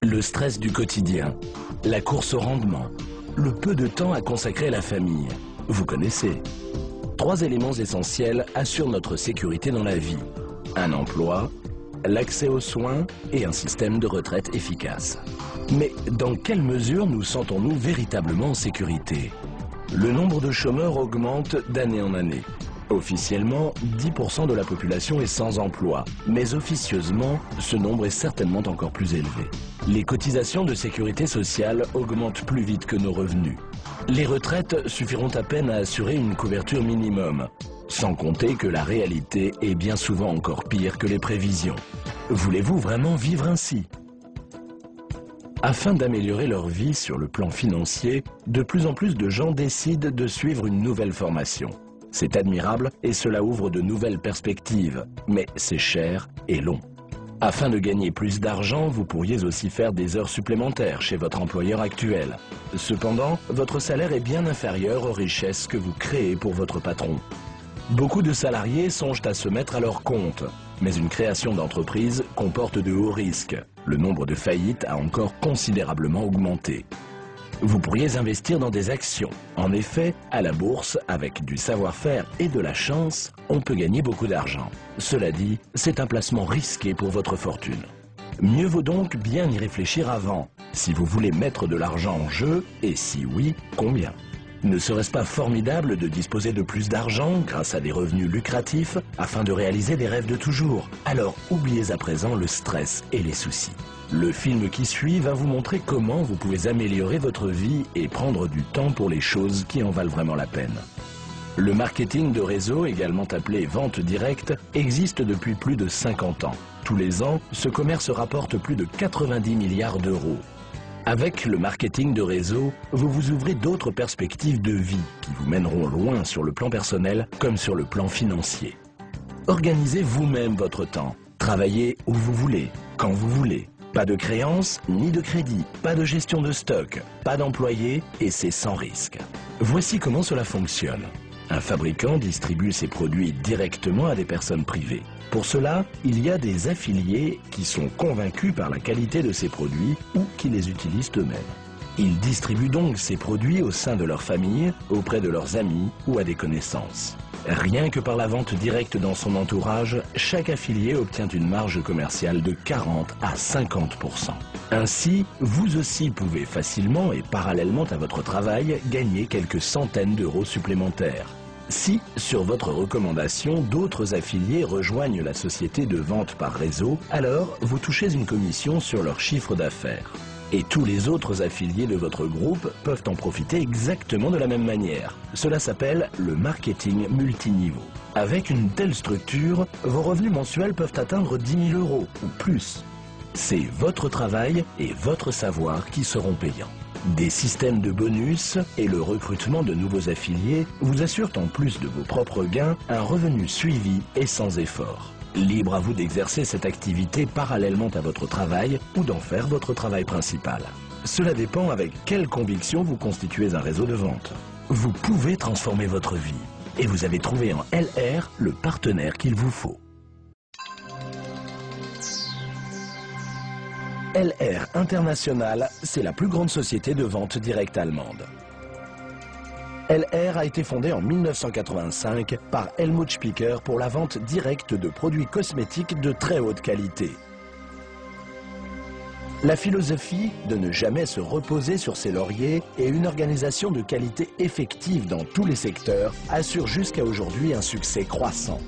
Le stress du quotidien, la course au rendement, le peu de temps à consacrer à la famille. Vous connaissez. 3 éléments essentiels assurent notre sécurité dans la vie. Un emploi, l'accès aux soins et un système de retraite efficace. Mais dans quelle mesure nous sentons-nous véritablement en sécurité? Le nombre de chômeurs augmente d'année en année. Officiellement, 10% de la population est sans emploi, mais officieusement, ce nombre est certainement encore plus élevé. Les cotisations de sécurité sociale augmentent plus vite que nos revenus. Les retraites suffiront à peine à assurer une couverture minimum, sans compter que la réalité est bien souvent encore pire que les prévisions. Voulez-vous vraiment vivre ainsi? Afin d'améliorer leur vie sur le plan financier, de plus en plus de gens décident de suivre une nouvelle formation. C'est admirable et cela ouvre de nouvelles perspectives, mais c'est cher et long. Afin de gagner plus d'argent, vous pourriez aussi faire des heures supplémentaires chez votre employeur actuel. Cependant, votre salaire est bien inférieur aux richesses que vous créez pour votre patron. Beaucoup de salariés songent à se mettre à leur compte, mais une création d'entreprise comporte de hauts risques. Le nombre de faillites a encore considérablement augmenté. Vous pourriez investir dans des actions. En effet, à la bourse, avec du savoir-faire et de la chance, on peut gagner beaucoup d'argent. Cela dit, c'est un placement risqué pour votre fortune. Mieux vaut donc bien y réfléchir avant, si vous voulez mettre de l'argent en jeu, et si oui, combien? Ne serait-ce pas formidable de disposer de plus d'argent grâce à des revenus lucratifs afin de réaliser des rêves de toujours? Alors oubliez à présent le stress et les soucis. Le film qui suit va vous montrer comment vous pouvez améliorer votre vie et prendre du temps pour les choses qui en valent vraiment la peine. Le marketing de réseau, également appelé vente directe, existe depuis plus de 50 ans. Tous les ans, ce commerce rapporte plus de 90 milliards d'euros. Avec le marketing de réseau, vous vous ouvrez d'autres perspectives de vie qui vous mèneront loin sur le plan personnel comme sur le plan financier. Organisez vous-même votre temps. Travaillez où vous voulez, quand vous voulez. Pas de créances ni de crédit, pas de gestion de stock, pas d'employés et c'est sans risque. Voici comment cela fonctionne. Un fabricant distribue ses produits directement à des personnes privées. Pour cela, il y a des affiliés qui sont convaincus par la qualité de ces produits ou qui les utilisent eux-mêmes. Ils distribuent donc ces produits au sein de leur famille, auprès de leurs amis ou à des connaissances. Rien que par la vente directe dans son entourage, chaque affilié obtient une marge commerciale de 40 à 50%. Ainsi, vous aussi pouvez facilement et parallèlement à votre travail gagner quelques centaines d'euros supplémentaires. Si, sur votre recommandation, d'autres affiliés rejoignent la société de vente par réseau, alors vous touchez une commission sur leur chiffre d'affaires. Et tous les autres affiliés de votre groupe peuvent en profiter exactement de la même manière. Cela s'appelle le marketing multiniveau. Avec une telle structure, vos revenus mensuels peuvent atteindre 10 000 euros ou plus. C'est votre travail et votre savoir qui seront payants. Des systèmes de bonus et le recrutement de nouveaux affiliés vous assurent en plus de vos propres gains un revenu suivi et sans effort. Libre à vous d'exercer cette activité parallèlement à votre travail ou d'en faire votre travail principal. Cela dépend avec quelle conviction vous constituez un réseau de vente. Vous pouvez transformer votre vie et vous avez trouvé en LR le partenaire qu'il vous faut. LR International, c'est la plus grande société de vente directe allemande. LR a été fondée en 1985 par Helmut Spicker pour la vente directe de produits cosmétiques de très haute qualité. La philosophie de ne jamais se reposer sur ses lauriers et une organisation de qualité effective dans tous les secteurs assure jusqu'à aujourd'hui un succès croissant.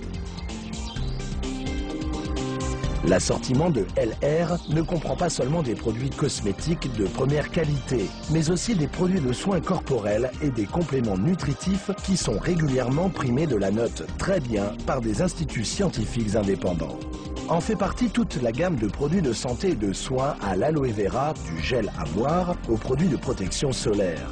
L'assortiment de LR ne comprend pas seulement des produits cosmétiques de première qualité, mais aussi des produits de soins corporels et des compléments nutritifs qui sont régulièrement primés de la note très bien par des instituts scientifiques indépendants. En fait partie toute la gamme de produits de santé et de soins à l'aloe vera, du gel à boire, aux produits de protection solaire.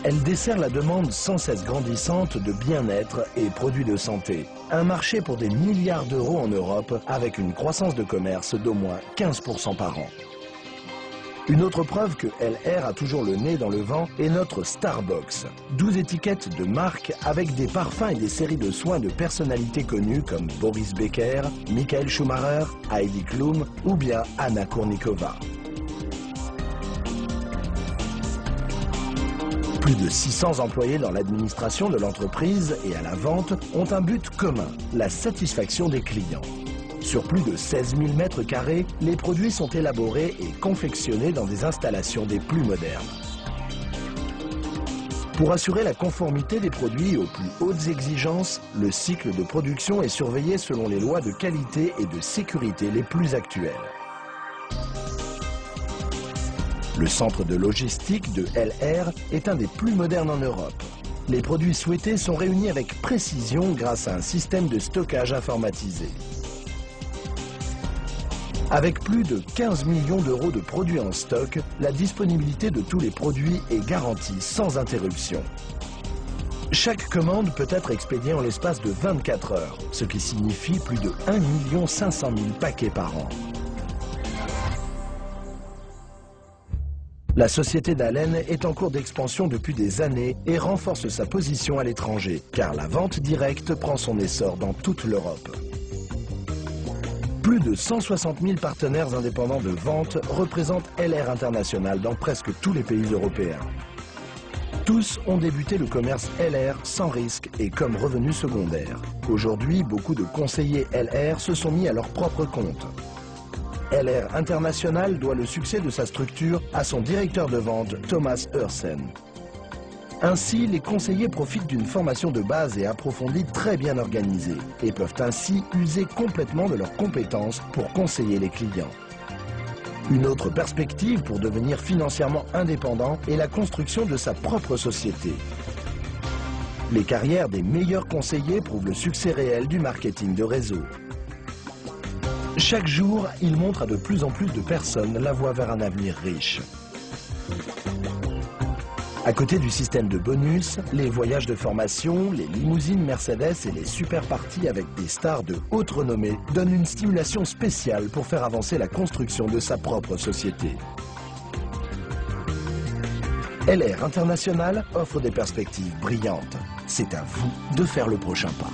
Elle dessert la demande sans cesse grandissante de bien-être et produits de santé. Un marché pour des milliards d'euros en Europe avec une croissance de commerce d'au moins 15% par an. Une autre preuve que LR a toujours le nez dans le vent est notre Starbox. 12 étiquettes de marque avec des parfums et des séries de soins de personnalités connues comme Boris Becker, Michael Schumacher, Heidi Klum ou bien Anna Kournikova. Plus de 600 employés dans l'administration de l'entreprise et à la vente ont un but commun, la satisfaction des clients. Sur plus de 16 000 mètres carrés, les produits sont élaborés et confectionnés dans des installations des plus modernes. Pour assurer la conformité des produits aux plus hautes exigences, le cycle de production est surveillé selon les lois de qualité et de sécurité les plus actuelles. Le centre de logistique de LR est un des plus modernes en Europe. Les produits souhaités sont réunis avec précision grâce à un système de stockage informatisé. Avec plus de 15 millions d'euros de produits en stock, la disponibilité de tous les produits est garantie sans interruption. Chaque commande peut être expédiée en l'espace de 24 heures, ce qui signifie plus de 1 500 000 paquets par an. La société d'Allen est en cours d'expansion depuis des années et renforce sa position à l'étranger, car la vente directe prend son essor dans toute l'Europe. Plus de 160 000 partenaires indépendants de vente représentent LR International dans presque tous les pays européens. Tous ont débuté le commerce LR sans risque et comme revenu secondaire. Aujourd'hui, beaucoup de conseillers LR se sont mis à leur propre compte. LR International doit le succès de sa structure à son directeur de vente, Thomas Ursen. Ainsi, les conseillers profitent d'une formation de base et approfondie très bien organisée et peuvent ainsi user complètement de leurs compétences pour conseiller les clients. Une autre perspective pour devenir financièrement indépendant est la construction de sa propre société. Les carrières des meilleurs conseillers prouvent le succès réel du marketing de réseau. Chaque jour, il montre à de plus en plus de personnes la voie vers un avenir riche. À côté du système de bonus, les voyages de formation, les limousines Mercedes et les super parties avec des stars de haute renommée donnent une stimulation spéciale pour faire avancer la construction de sa propre société. LR International offre des perspectives brillantes. C'est à vous de faire le prochain pas.